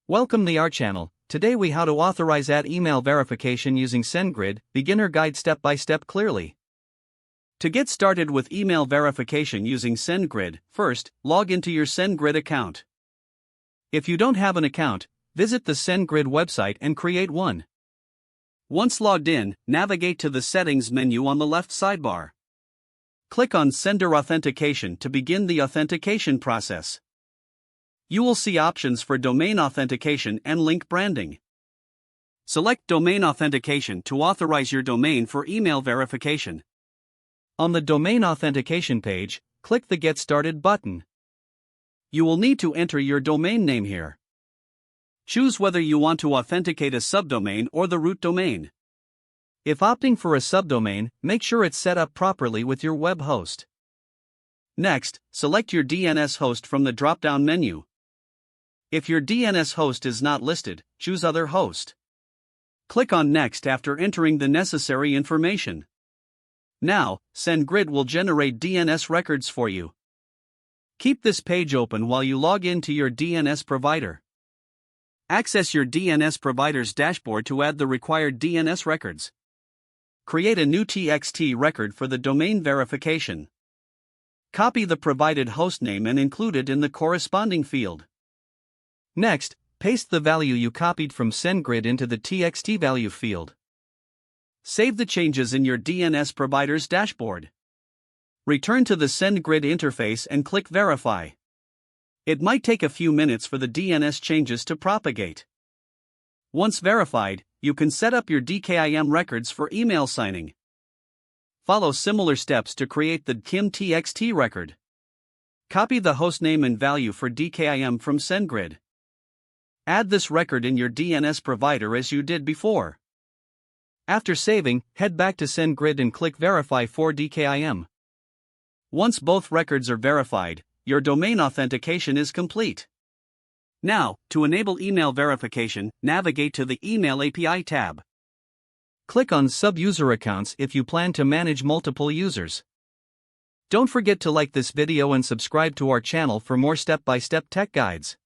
Welcome to our channel. Today we how to authorize email verification using SendGrid, beginner guide step by step clearly. To get started with email verification using SendGrid, first, log into your SendGrid account. If you don't have an account, visit the SendGrid website and create one. Once logged in, navigate to the settings menu on the left sidebar. Click on Sender Authentication to begin the authentication process. You will see options for domain authentication and link branding. Select Domain Authentication to authorize your domain for email verification. On the Domain Authentication page, click the Get Started button. You will need to enter your domain name here. Choose whether you want to authenticate a subdomain or the root domain. If opting for a subdomain, make sure it's set up properly with your web host. Next, select your DNS host from the drop-down menu. If your DNS host is not listed, choose Other Host. Click on Next after entering the necessary information. Now, SendGrid will generate DNS records for you. Keep this page open while you log in to your DNS provider. Access your DNS provider's dashboard to add the required DNS records. Create a new TXT record for the domain verification. Copy the provided hostname and include it in the corresponding field. Next, paste the value you copied from SendGrid into the TXT value field. Save the changes in your DNS provider's dashboard. Return to the SendGrid interface and click Verify. It might take a few minutes for the DNS changes to propagate. Once verified, you can set up your DKIM records for email signing. Follow similar steps to create the DKIM TXT record. Copy the hostname and value for DKIM from SendGrid. Add this record in your DNS provider as you did before. After saving, head back to SendGrid and click Verify for DKIM. Once both records are verified, your domain authentication is complete. Now, to enable email verification, navigate to the Email API tab. Click on Sub-User Accounts if you plan to manage multiple users. Don't forget to like this video and subscribe to our channel for more step-by-step tech guides.